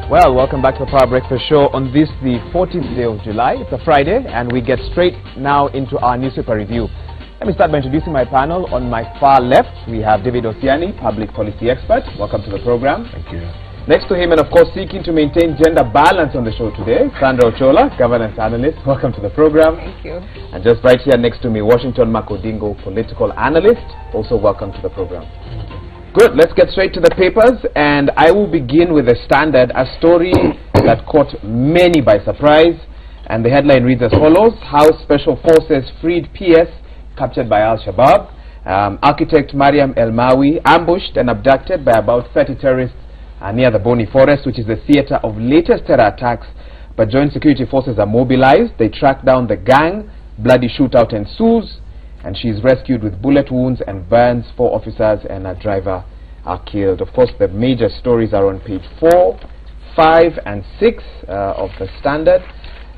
Well, welcome back to the Power Breakfast Show on this, the 14th day of July. It's a Friday, and we get straight now into our newspaper review. Let me start by introducing my panel. On my far left, we have David Osiani, public policy expert. Welcome to the program. Thank you. Next to him, and of course seeking to maintain gender balance on the show today, Sandra Ochola, governance analyst. Welcome to the program. Thank you. And just right here next to me, Washington Makodingo, political analyst. Also welcome to the program. Good, let's get straight to the papers, and I will begin with the Standard, a story that caught many by surprise, and the headline reads as follows: How Special Forces freed PS captured by Al-Shabaab. Architect Mariam El-Mawi ambushed and abducted by about 30 terrorists near the Boni Forest, which is the theater of latest terror attacks, but joint security forces are mobilized. They track down the gang, bloody shootout ensues, and she is rescued with bullet wounds and burns. 4 officers and a driver are killed. Of course, the major stories are on page 4, 5, and 6 of the Standard.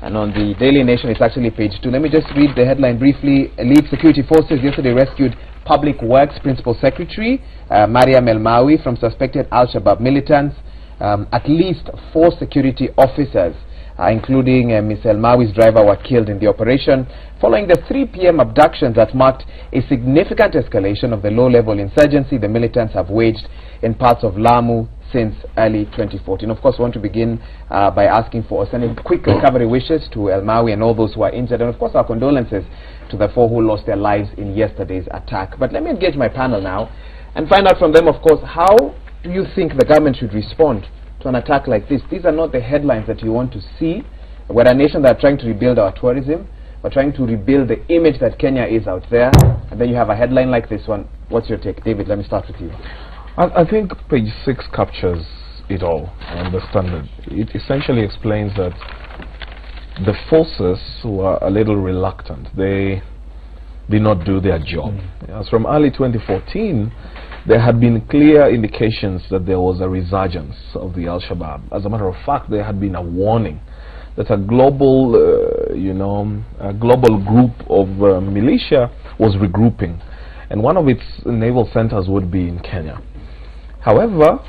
And on the Daily Nation, it's actually page 2. Let me just read the headline briefly. Elite security forces yesterday rescued Public Works Principal Secretary Mariam El-Mawi from suspected Al-Shabaab militants. At least 4 security officers, including Ms. El-Mawi's driver, were killed in the operation following the 3 p.m. abductions that marked a significant escalation of the low-level insurgency the militants have waged in parts of Lamu since early 2014. Of course, we want to begin by asking for sending quick recovery wishes to El-Mawi and all those who are injured, and of course our condolences to the 4 who lost their lives in yesterday's attack. But let me engage my panel now and find out from them, of course, how do you think the government should respond to an attack like this? These are not the headlines that you want to see. We're a nation that are trying to rebuild our tourism. We're trying to rebuild the image that Kenya is out there. And then you have a headline like this one. What's your take? David, let me start with you. I think page 6 captures it all. I understand it. It essentially explains that the forces were a little reluctant. They did not do their job. As from early 2014, there had been clear indications that there was a resurgence of the Al-Shabaab. As a matter of fact, there had been a warning that a global, a global group of militia was regrouping, and one of its naval centers would be in Kenya. However,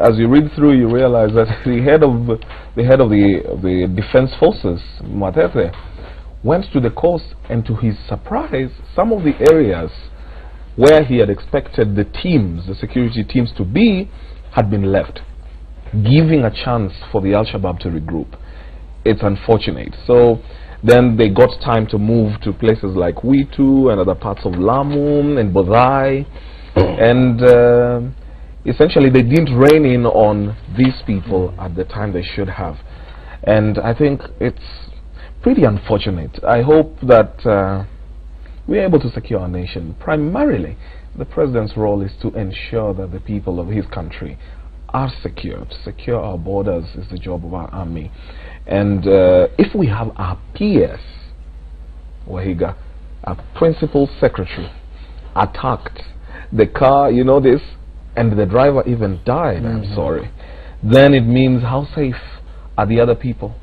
as you read through, you realize that the head of the defense forces, Matete, went to the coast, and to his surprise, some of the areas where he had expected the security teams to be, had been left, giving a chance for the Al-Shabaab to regroup. It's unfortunate. So then they got time to move to places like Witu and other parts of Lamu and Bodai, and essentially they didn't rein in on these people at the time they should have. And I think it's pretty unfortunate. I hope that we are able to secure our nation. Primarily, the president's role is to ensure that the people of his country are secure. To secure our borders is the job of our army. And if we have our PS, Wahiga, our principal secretary, attacked, the car, you know this, and the driver even died, I'm sorry, then it means how safe are the other people?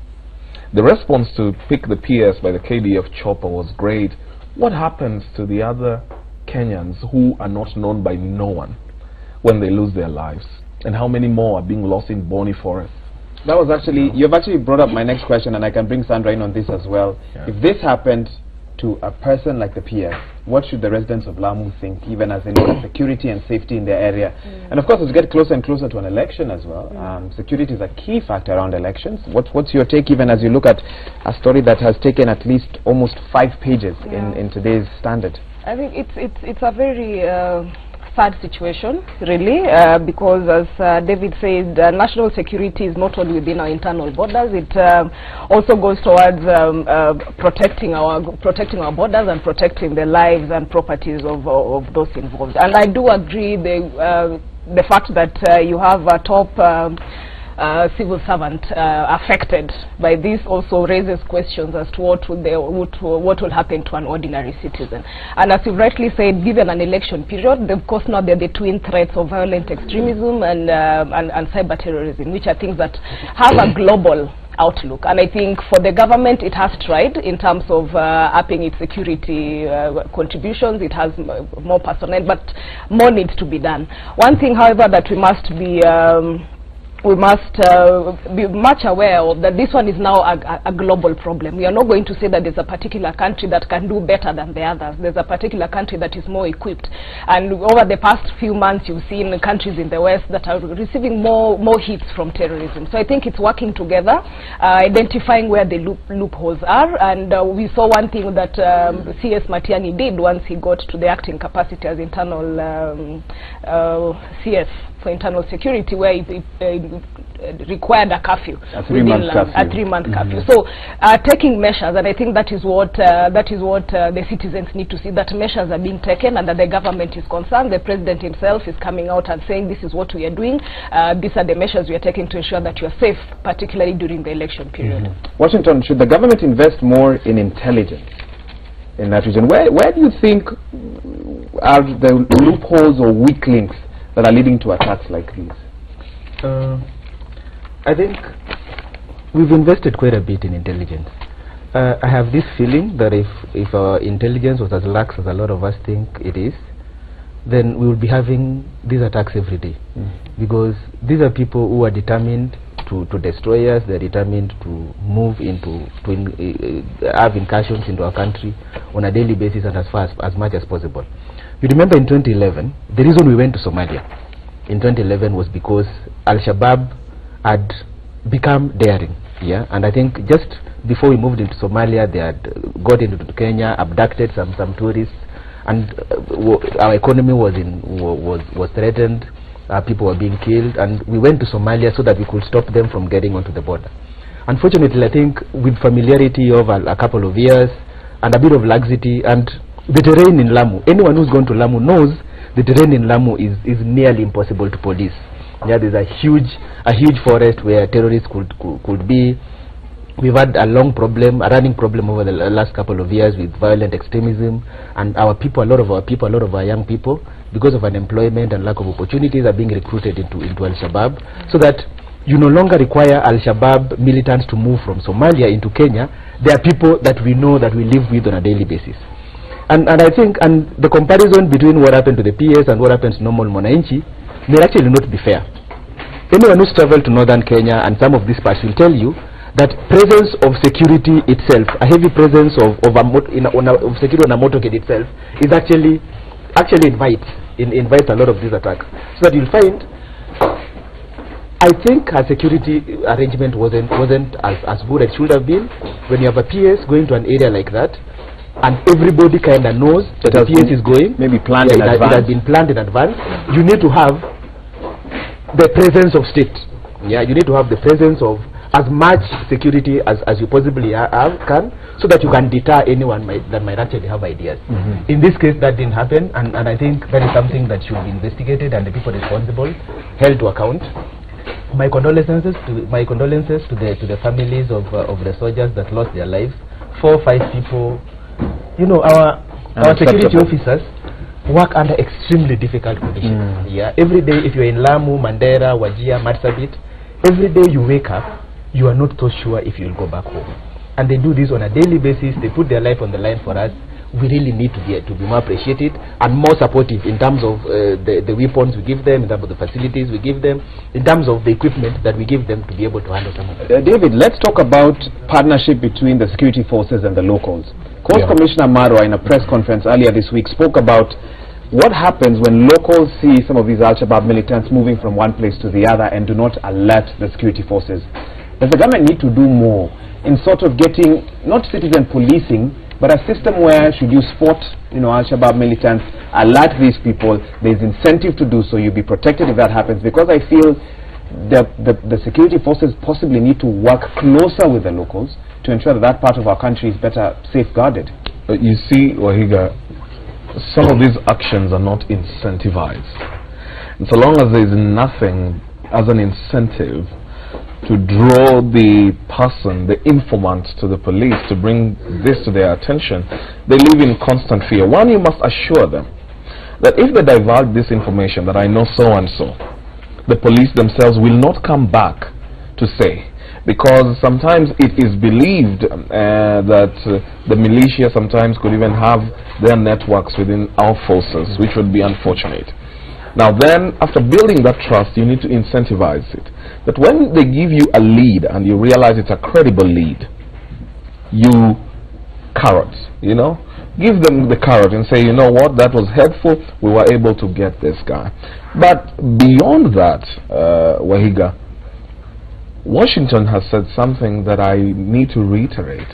The response to pick the PS by the KDF chopper was great. What happens to the other Kenyans who are not known by no one when they lose their lives? And how many more are being lost in Boni Forest? That was actually, you've actually brought up my next question, and I can bring Sandra in on this as well. Yeah. If this happened to a person like the PS, what should the residents of Lamu think, even as they look at security and safety in their area? And of course, as we get closer and closer to an election as well, security is a key factor around elections. What's your take, even as you look at a story that has taken at least almost 5 pages in today's Standard? I think it's a very sad situation, really, because as David said, national security is not only within our internal borders, it also goes towards protecting our borders and protecting the lives and properties of those involved. And I do agree the fact that you have a top civil servant affected by this also raises questions as to what will happen to an ordinary citizen. And as you rightly said, given an election period, of course now there are the twin threats of violent extremism and cyber terrorism, which are things that have a global outlook. And I think for the government, it has tried in terms of upping its security contributions. It has more personnel, but more needs to be done. One thing, however, that we must be we must be much aware of that this one is now a global problem. We are not going to say that there's a particular country that can do better than the others. There's a particular country that is more equipped. And over the past few months, you've seen countries in the West that are receiving more hits from terrorism. So I think it's working together, identifying where the loopholes are. And we saw one thing that CS Matiani did once he got to the acting capacity as internal CS for internal security, where it required a curfew, a 3-month curfew. So taking measures, and I think that is what the citizens need to see, that measures are being taken and that the government is concerned. The president himself is coming out and saying this is what we are doing, these are the measures we are taking to ensure that you are safe, particularly during the election period. Washington, should the government invest more in intelligence in that region? Where do you think are the loopholes or weak links that are leading to attacks like these? I think we've invested quite a bit in intelligence. I have this feeling that if our intelligence was as lax as a lot of us think it is, then we would be having these attacks every day. Because these are people who are determined to destroy us. They're determined to move into, have incursions into our country on a daily basis and as much as possible. You remember in 2011, the reason we went to Somalia in 2011 was because Al-Shabaab had become daring, and I think just before we moved into Somalia, they had got into Kenya, abducted some tourists, and our economy was threatened. People were being killed, and we went to Somalia so that we could stop them from getting onto the border. Unfortunately, I think with familiarity of a couple of years and a bit of laxity and the terrain in Lamu, anyone who's gone to Lamu knows the terrain in Lamu is nearly impossible to police. There's a huge forest where terrorists could be. We've had a running problem over the last couple of years with violent extremism, and a lot of our young people, because of unemployment and lack of opportunities, are being recruited into Al-Shabaab, so that you no longer require Al-Shabaab militants to move from Somalia into Kenya. They are people that we know, that we live with on a daily basis. And I think, and the comparison between what happened to the PS and what happens to normal Mwananchi may actually not be fair. Anyone who's traveled to northern Kenya and some of these parts will tell you that presence of security itself, a heavy presence of security on a motorcade itself, is actually invites a lot of these attacks. So that you'll find, I think our security arrangement wasn't as good as it should have been. When you have a PS going to an area like that, and everybody kind of knows that the PS is going, maybe planned in advance. It has been planned in advance. You need to have the presence of state. You need to have the presence of as much security as you possibly can, so that you can deter anyone that might actually have ideas. In this case, that didn't happen, and I think that is something that should be investigated and the people responsible held to account. My condolences to the families of the soldiers that lost their lives. 4 or 5 people. Our security officers work under extremely difficult conditions. Every day, if you're in Lamu, Mandera, Wajir, Marsabit, every day you wake up, you are not so sure if you'll go back home. And they do this on a daily basis. They put their life on the line for us. We really need to be more appreciated and more supportive in terms of the weapons we give them, in terms of the facilities we give them, in terms of the equipment that we give them to be able to handle some of it. David, let's talk about partnership between the security forces and the locals. Coast Commissioner Marwa, in a press conference earlier this week, spoke about what happens when locals see some of these Al-Shabaab militants moving from one place to the other and do not alert the security forces. Does the government need to do more in sort of getting, not citizen policing, but a system where should you spot, Al-Shabaab militants, alert these people, there's incentive to do so, you'll be protected if that happens? Because I feel the security forces possibly need to work closer with the locals to ensure that that part of our country is better safeguarded. You see, Wahiga, some of these actions are not incentivized. And so long as there is nothing as an incentive to draw the person, the informant, to the police, to bring this to their attention, they live in constant fear. One, you must assure them that if they divulge this information, that I know so and so, the police themselves will not come back to say. Because sometimes it is believed that the militia sometimes could even have their networks within our forces, which would be unfortunate. Now then, after building that trust, you need to incentivize it. But when they give you a lead and you realize it's a credible lead, you carrot, you know, give them the carrot and say, you know what, that was helpful, we were able to get this guy. But beyond that, Wahiga, Washington has said something that I need to reiterate: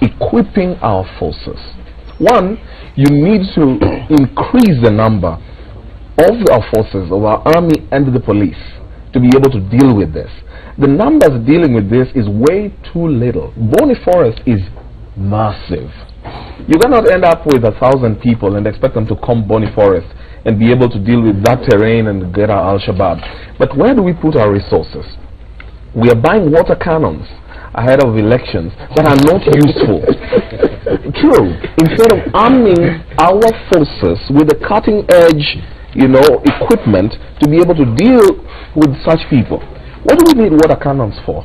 equipping our forces. One, you need to increase the number of our forces, of our army and the police, to be able to deal with this. The numbers dealing with this is way too little. Bonny Forest is massive. You cannot end up with 1,000 people and expect them to come Bonny Forest and be able to deal with that terrain and get our Al-Shabaab. But where do we put our resources? We are buying water cannons ahead of elections that are not useful. True. Instead of arming our forces with the cutting edge, you know, equipment to be able to deal with such people. What do we need water cannons for?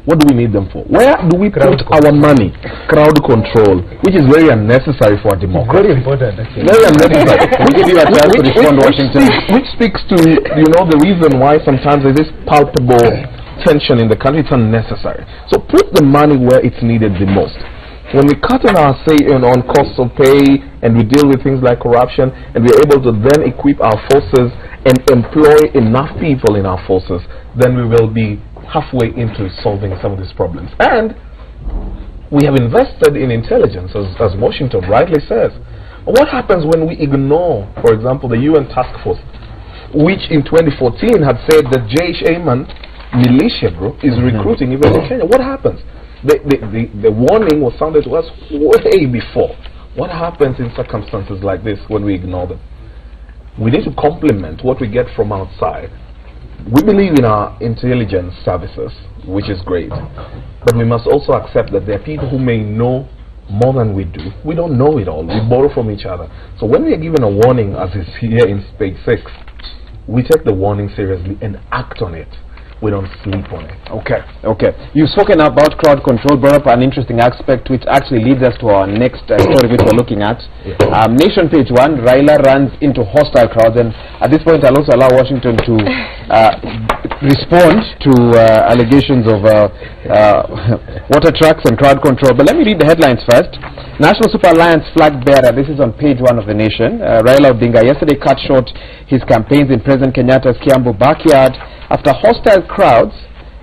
What do we need them for? Where do we put our money? Crowd control, which is very unnecessary for a democracy. Very important, actually. Very unnecessary. We give you a chance to respond, Washington. Which speaks to, you know, the reason why sometimes there is this palpable tension in the country. It's unnecessary. So put the money where it's needed the most. When we cut on our on costs of pay, and we deal with things like corruption, and we're able to then equip our forces and employ enough people in our forces, then we will be halfway into solving some of these problems. And we have invested in intelligence, as Washington rightly says. What happens when we ignore, for example, the UN task force, which in 2014 had said that Jaish Ayman militia group is recruiting even in Kenya? What happens? The warning was sounded to us way before. What happens in circumstances like this when we ignore them? We need to complement what we get from outside. We believe in our intelligence services, which is great, but we must also accept that there are people who may know more than we do. We don't know it all. We borrow from each other. So when we are given a warning, as is here in page 6, we take the warning seriously and act on it. We don't sleep on it. Okay, okay. You've spoken about crowd control, brought up an interesting aspect which actually leads us to our next story which we're looking at. Yeah. Nation page 1, Raila runs into hostile crowds, and at this point I'll also allow Washington to respond to allegations of water trucks and crowd control. But let me read the headlines first. National Super Alliance flag bearer, this is on page 1 of the Nation, Raila Odinga yesterday cut short his campaigns in President Kenyatta's Kiambu backyard after hostile crowds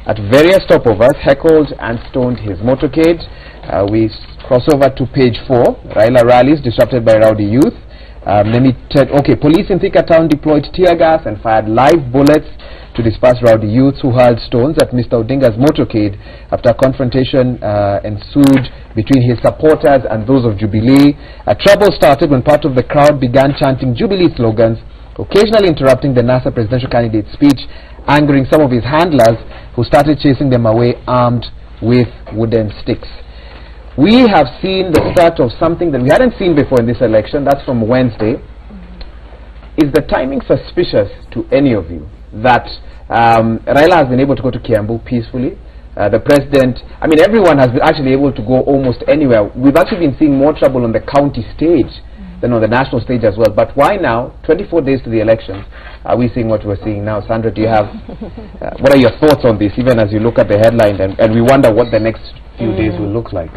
at various stopovers heckled and stoned his motorcade. We cross over to page 4. Raila rallies disrupted by rowdy youth. Police in Thika town deployed tear gas and fired live bullets to disperse rowdy youths who hurled stones at Mr. Odinga's motorcade after a confrontation ensued between his supporters and those of Jubilee. Trouble started when part of the crowd began chanting Jubilee slogans, occasionally interrupting the NASA presidential candidate's speech, angering some of his handlers who started chasing them away armed with wooden sticks. We have seen the start of something that we hadn't seen before in this election. That's from Wednesday. Is the timing suspicious to any of you that Raila has been able to go to Kiambu peacefully? The president, I mean, everyone has been actually able to go almost anywhere. We've actually been seeing more trouble on the county stage than on the national stage as well. But why now, 24 days to the elections, are we seeing what we're seeing now? Sandra, do you have, what are your thoughts on this, even as you look at the headline and we wonder what the next few days will look like?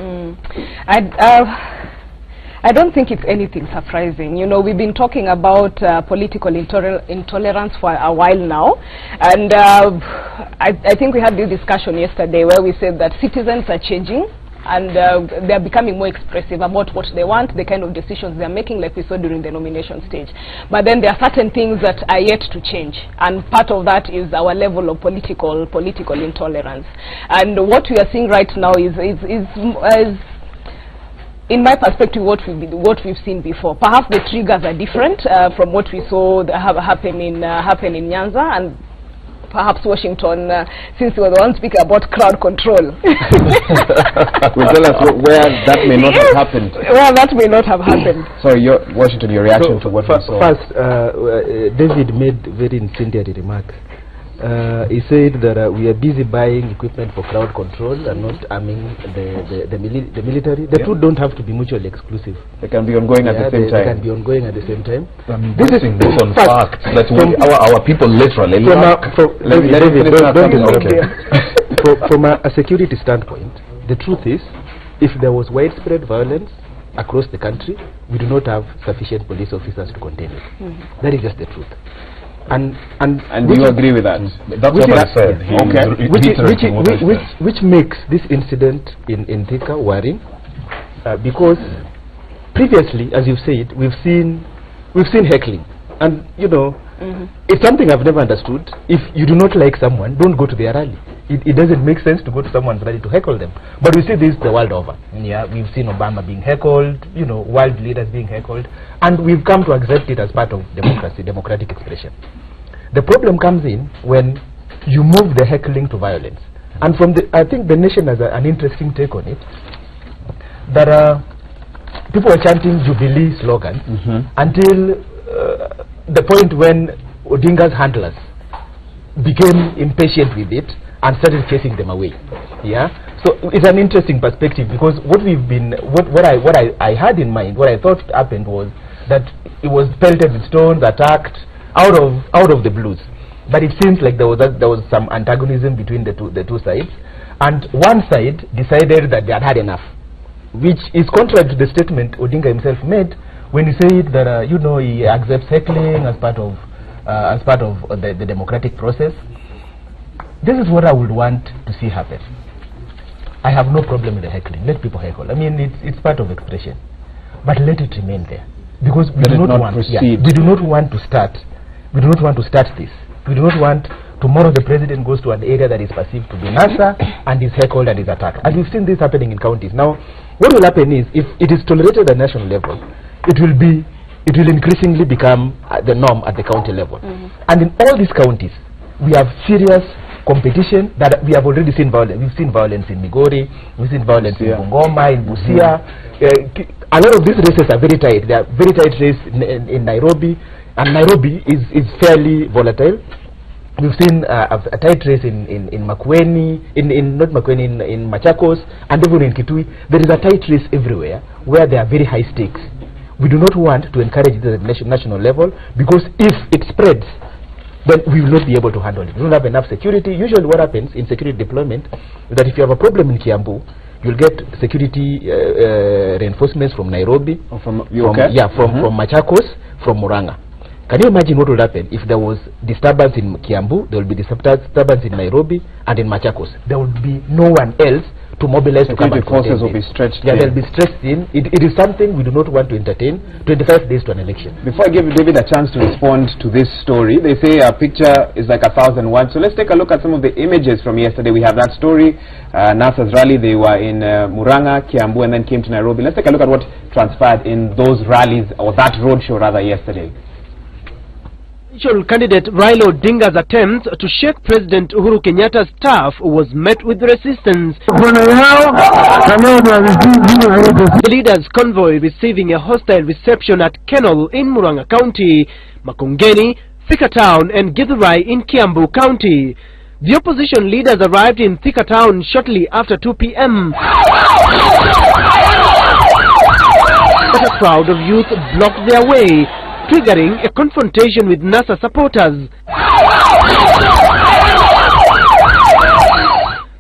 I don't think it's anything surprising. You know, we've been talking about political intolerance for a while now, and I think we had this discussion yesterday where we said that citizens are changing and they're becoming more expressive about what they want, the kind of decisions they're making, like we saw during the nomination stage. But then there are certain things that are yet to change, and part of that is our level of political intolerance. And what we are seeing right now is in my perspective, what we've seen before. Perhaps the triggers are different from what we saw happen in Nyanza, and perhaps Washington, since you were the one speaking about crowd control. Will tell us where that may not have happened. Well, that may not have happened. Sorry, Washington, your reaction to what we saw. First, David made very incendiary remark. He said that we are busy buying equipment for crowd control and not arming the military. The two don't have to be mutually exclusive. They can be ongoing at the same time. They can be ongoing at the same time. This is on fact that our people literally. From a security standpoint, the truth is, if there was widespread violence across the country, we do not have sufficient police officers to contain it. That is just the truth. And do you agree with that? That's what I said. Which makes this incident in Thika worrying, because previously, as you've said, we've seen heckling, and it's something I've never understood. If you do not like someone, don't go to their rally. It doesn't make sense to go to someone's rally to heckle them. But we see this the world over. Yeah, we've seen Obama being heckled, world leaders being heckled, and we've come to accept it as part of democracy, democratic expression. The problem comes in when you move the heckling to violence. And I think the nation has an interesting take on it. That people were chanting Jubilee slogans until the point when Odinga's handlers became impatient with it and started chasing them away. Yeah, so it's an interesting perspective, because what I had in mind, what I thought happened was that it was pelted with stones, attacked out of the blues. But it seems like there was some antagonism between the two sides, and one side decided that they had had enough, which is contrary to the statement Odinga himself made when he said that he accepts heckling as part of the democratic process. This is what I would want to see happen. I have no problem with the heckling. Let people heckle. I mean, it's part of expression, but let it remain there, because we do not want to start this. We do not want tomorrow the president goes to an area that is perceived to be NASA and is heckled and is attacked. And we've seen this happening in counties. Now, what will happen is, if it is tolerated at national level, it will increasingly become the norm at the county level. And in all these counties, we have serious competition that we have already seen violence. We've seen violence in Migori, we've seen violence in Bungoma, in Busia. A lot of these races are very tight. They are very tight races in Nairobi, and Nairobi is fairly volatile. We've seen a tight race in Makueni, not Makueni, in Machakos, and even in Kitui. There is a tight race everywhere where there are very high stakes. We do not want to encourage it at the national level, because if it spreads, then we will not be able to handle it. We don't have enough security. Usually what happens in security deployment is that if you have a problem in Kiambu, you'll get security reinforcements from Nairobi, from Machakos, from Muranga. Can you imagine what would happen if there was disturbance in Kiambu, there will be disturbance in Nairobi and in Machakos? There would be no one else to mobilize to come and forces will be stretched. Yeah, they'll be stretched in. It is something we do not want to entertain 25 days to an election. Before I give David a chance to respond to this story, they say a picture is like 1,000 words. So let's take a look at some of the images from yesterday. We have that story, NASA's rally. They were in Muranga, Kiambu, and then came to Nairobi. Let's take a look at what transpired in those rallies, or that roadshow rather, yesterday. Candidate Raila Odinga's attempt to shake President Uhuru Kenyatta's staff was met with resistance. The leader's convoy receiving a hostile reception at Kenol in Muranga County, Makongeni, Thika Town and Githurai in Kiambu County. The opposition leaders arrived in Thika Town shortly after 2 p.m. But a crowd of youth blocked their way, triggering a confrontation with NASA supporters.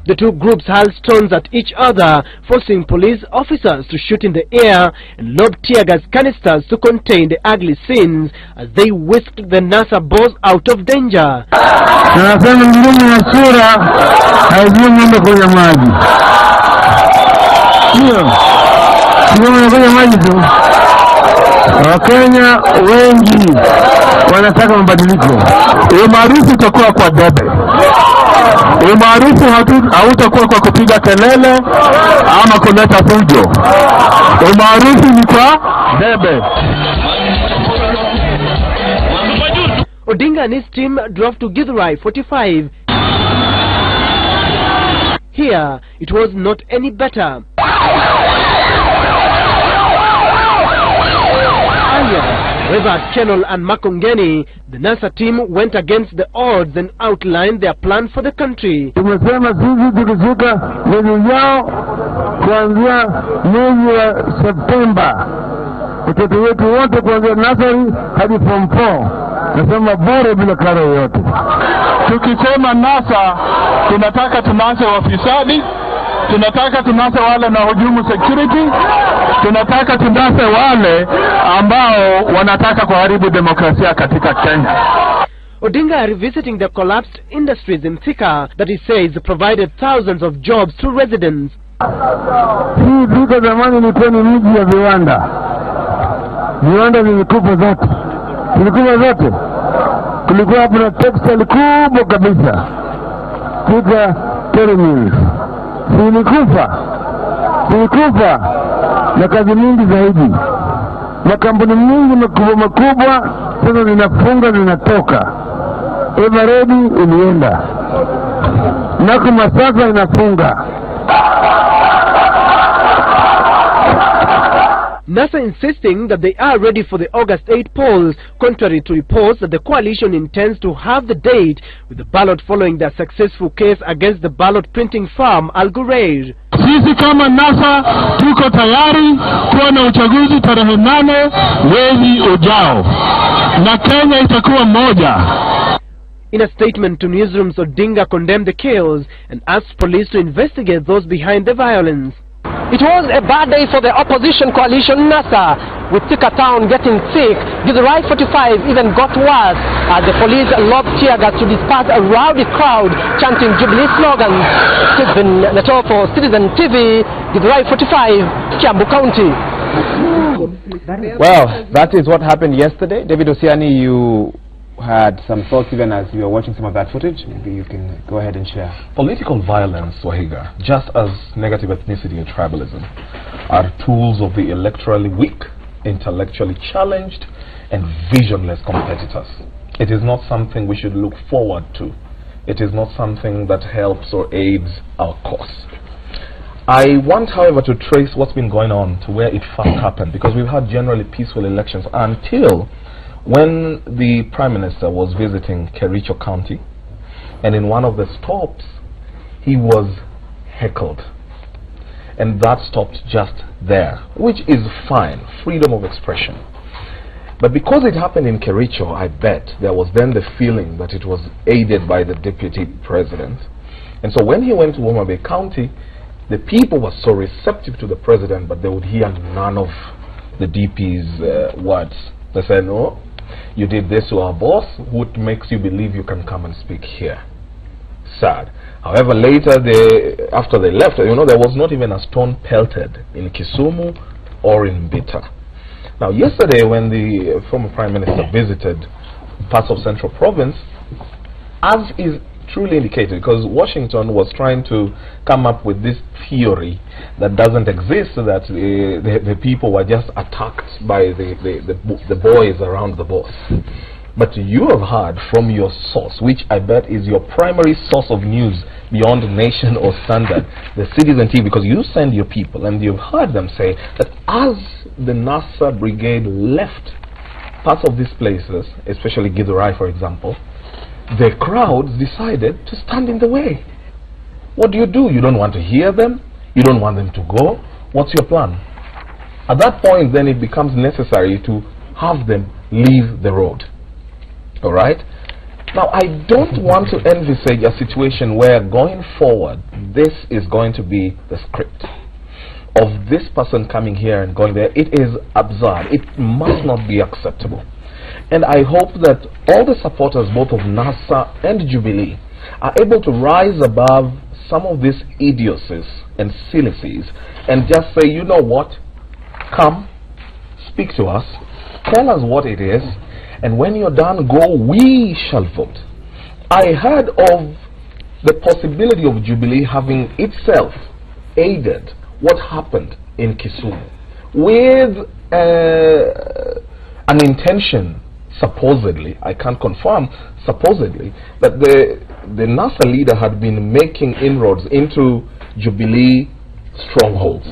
The two groups hurled stones at each other, forcing police officers to shoot in the air and lob tear gas canisters to contain the ugly scenes as they whisked the NASA boss out of danger. Wakenya wengi wanataka mabadiliko. Umaarufu utakuwa kwa debe. Umaarufu hautakuwa kwa kupiga kelele ama kuleta fujo. Umaarufu ni kwa debe. Odinga and his team drove to Githurai 45. Here, it was not any better. However, at Kenol and Makongeni, the NASA team went against the odds and outlined their plan for the country. Tumesema sisi tukishika mwezi yao kuanzia mwezi wa Septemba, watoto wetu wote kuanzia nursery hadi form 4 nasema bure bila karo yote. Tukisema NASA tunataka tunase wafisadi, tunataka tunase wale na hujumu security, tunataka tunase wale ambao wanataka kuharibu demokrasia katika Kenya. Odinga revisiting the collapsed industries in Thika that he says provided thousands of jobs to residents. Hii Thika zamani ilikuwa ni miji ya viwanda. Viwanda vilikuwa zote. Vilikuwa zote. Kulikuwa hapo na textile kubwa kabisa. Thika terminals. Vilikufa na kazi mingi zaidi. Makampuni mingi makubwa sasa zinafunga zinatoka. Everready ilienda. Naku Masaka inafunga. NASA insisting that they are ready for the August 8 polls, contrary to reports that the coalition intends to have the date with the ballot following their successful case against the ballot printing firm Al Ghurair. Sisi kama NASA tuko tayari kuwa na uchaguzi tarehe 8 mwezi ujao. Na Kenya itakuwa moja. In a statement to newsrooms, Odinga condemned the chaos and asked police to investigate those behind the violence. It was a bad day for the opposition coalition NASA, with Thika town getting thick. Githurai 45 even got worse as the police lobbed tear gas to disperse a rowdy crowd chanting Jubilee slogans. Stephen Neto for Citizen TV, Githurai 45, Kiambu County. Well, that is what happened yesterday. David Osiani, you had some thoughts even as you were watching some of that footage. Maybe you can go ahead and share. Political violence, Wahiga, just as negative ethnicity and tribalism, are tools of the electorally weak, intellectually challenged, and visionless competitors. It is not something we should look forward to. It is not something that helps or aids our cause. I want, however, to trace what's been going on to where it first happened, because we've had generally peaceful elections until when the Prime Minister was visiting Kericho County, and in one of the stops, he was heckled. And that stopped just there, which is fine, freedom of expression. But because it happened in Kericho, I bet there was then the feeling that it was aided by the Deputy President. And so when he went to Homa Bay County, the people were so receptive to the President, but they would hear none of the DP's words. They said, no, you did this to our boss. What makes you believe you can come and speak here? Sad. However, later, after they left, you know, there was not even a stone pelted in Kisumu or in Bita. Now, yesterday, when the former Prime Minister visited parts of Central Province, as is truly indicated, because Washington was trying to come up with this theory that doesn't exist, that the people were just attacked by the boys around the boss. But you have heard from your source, which I bet is your primary source of news beyond Nation or Standard, the Citizen TV, because you send your people, and you've heard them say that as the NASA brigade left parts of these places, especially Githurai, for example, the crowds decided to stand in the way. What do? You don't want to hear them? You don't want them to go? What's your plan? At that point, then it becomes necessary to have them leave the road. Alright? Now, I don't want to envisage a situation where going forward, this is going to be the script of this person coming here and going there. It is absurd. It must not be acceptable. And I hope that all the supporters, both of NASA and Jubilee, are able to rise above some of these idiocies and sillies and just say, you know what, come, speak to us, tell us what it is, and when you're done, go, we shall vote. I heard of the possibility of Jubilee having itself aided what happened in Kisumu with an intention, supposedly, I can't confirm, supposedly, that the NASA leader had been making inroads into Jubilee strongholds.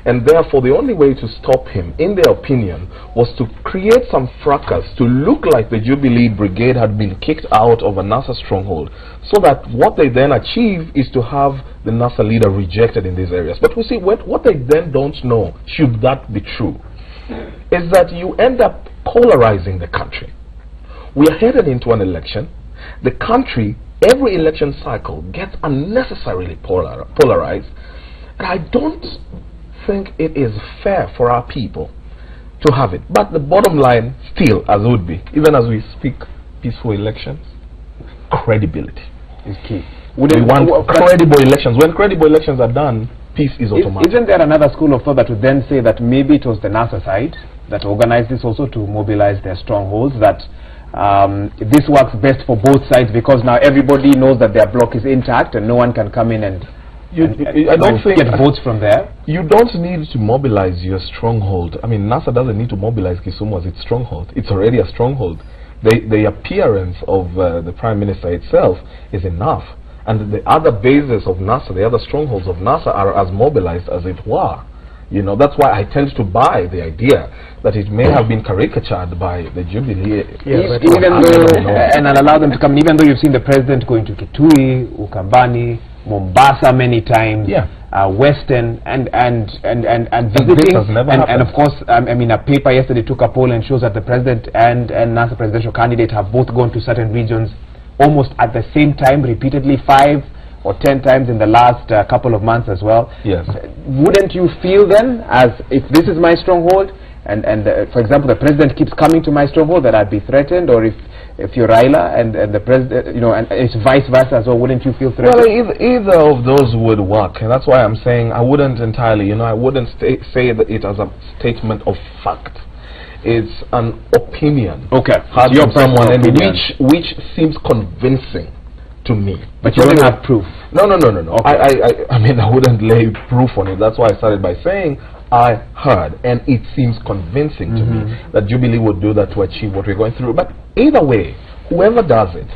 And therefore, the only way to stop him, in their opinion, was to create some fracas to look like the Jubilee Brigade had been kicked out of a NASA stronghold, so that what they then achieve is to have the NASA leader rejected in these areas. But we see what they then don't know, should that be true, is that you end up polarizing the country. We are headed into an election. The country, every election cycle, gets unnecessarily polarized. And I don't think it is fair for our people to have it. But the bottom line still, as would be, even as we speak peaceful elections, credibility is key. We want credible elections. When credible elections are done, peace is automatic. Isn't there another school of thought that would then say that maybe it was the NASA side that organized this also to mobilize their strongholds, that this works best for both sides because now everybody knows that their bloc is intact and no one can come in and I don't think get votes from there? You don't need to mobilize your stronghold. I mean, NASA doesn't need to mobilize Kisumu as its stronghold. It's already a stronghold. The appearance of the Prime Minister itself is enough. And the other bases of NASA, the other strongholds of NASA are as mobilized as it were. You know, that's why I tend to buy the idea that it may have been caricatured by the Jubilee. Even though, and I'll allow them to come, even though you've seen the president going to Kitui, Ukambani, Mombasa many times, Western, and visiting, and of course, I mean, a paper yesterday took a poll and shows that the president and NASA presidential candidate have both gone to certain regions almost at the same time, repeatedly 5 or 10 times in the last couple of months as well. Yes. Wouldn't you feel then, as if this is my stronghold, and for example, the president keeps coming to my stronghold, that I'd be threatened? Or if you're Raila and the president, you know, and it's vice versa, so wouldn't you feel threatened? Well, either of those would work, and that's why I'm saying I wouldn't entirely, you know, I wouldn't say that it as a statement of fact. It's an opinion. Okay. Your someone, and which seems convincing to me. But you don't have proof. No. Okay. I mean, I wouldn't lay proof on it. That's why I started by saying I heard, and it seems convincing to me that Jubilee would do that to achieve what we're going through. But either way, whoever does it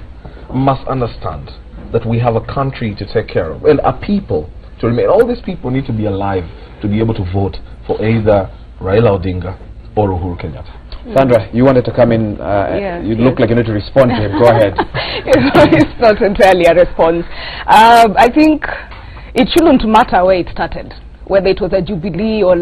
must understand that we have a country to take care of and a people to remain. All these people need to be alive to be able to vote for either Raila Odinga or Uhuru Kenyatta. Sandra, you wanted to come in. You look like you need to respond to him. Go ahead. It's not entirely a response. I think it shouldn't matter where it started, whether it was a Jubilee or a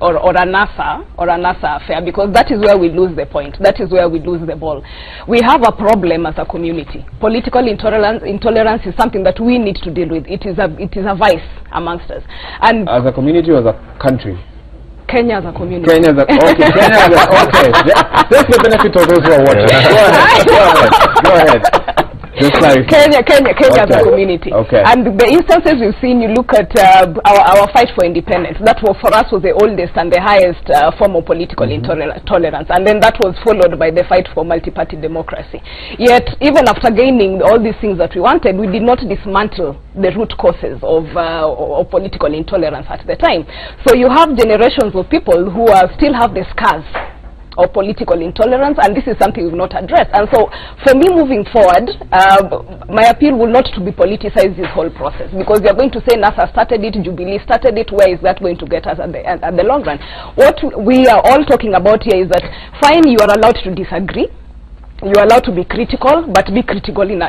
NASA affair, because that is where we lose the point. That is where we lose the ball. We have a problem as a community. Political intolerance is something that we need to deal with. It is a vice amongst us. And as a community or as a country? Kenya as a community. Kenya as a, okay. Kenya as a, okay. Just the benefit of those who are watching. Go ahead. Just like Kenya as a community. Okay. And the instances we've seen, you look at our fight for independence. That was, for us, was the oldest and the highest form of political tolerance. And then that was followed by the fight for multi-party democracy. Yet, even after gaining all these things that we wanted, we did not dismantle the root causes of political intolerance at the time. So you have generations of people who still have the scars of political intolerance, and this is something we've not addressed. And so for me, moving forward, my appeal will not to be politicize this whole process, because you're going to say NASA started it, Jubilee started it. Where is that going to get us at the long run? What we are all talking about here is that, fine, you are allowed to disagree, you are allowed to be critical, but be critical in a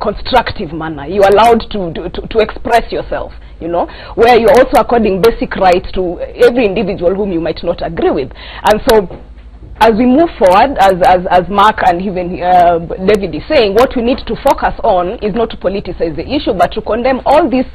constructive manner. You are allowed to express yourself, you know, where you're also according basic rights to every individual whom you might not agree with. And so, as we move forward, as Mark and even David is saying, what we need to focus on is not to politicize the issue, but to condemn all these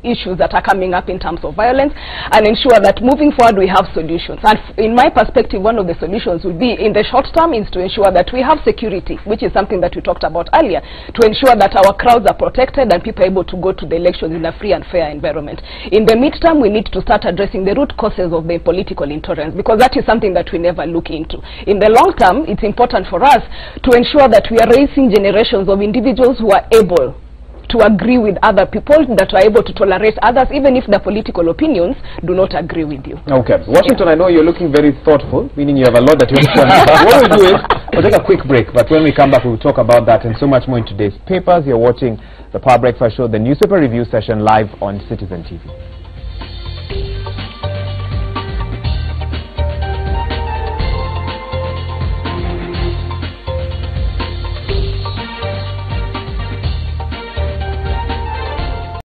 issues that are coming up in terms of violence, and ensure that moving forward we have solutions. And in my perspective, one of the solutions will be, in the short term, is to ensure that we have security, which is something that we talked about earlier, to ensure that our crowds are protected and people are able to go to the elections in a free and fair environment. In the midterm, we need to start addressing the root causes of the political intolerance, because that is something that we never look into. In the long term, it's important for us to ensure that we are raising generations of individuals who are able to agree with other people, that are able to tolerate others, even if their political opinions do not agree with you. Okay. Washington, I know you're looking very thoughtful, meaning you have a lot that you want to answer. What we'll do is, We'll take a quick break, but when we come back, we'll talk about that and so much more in today's papers. You're watching the Power Breakfast Show, the newspaper review session, live on Citizen TV.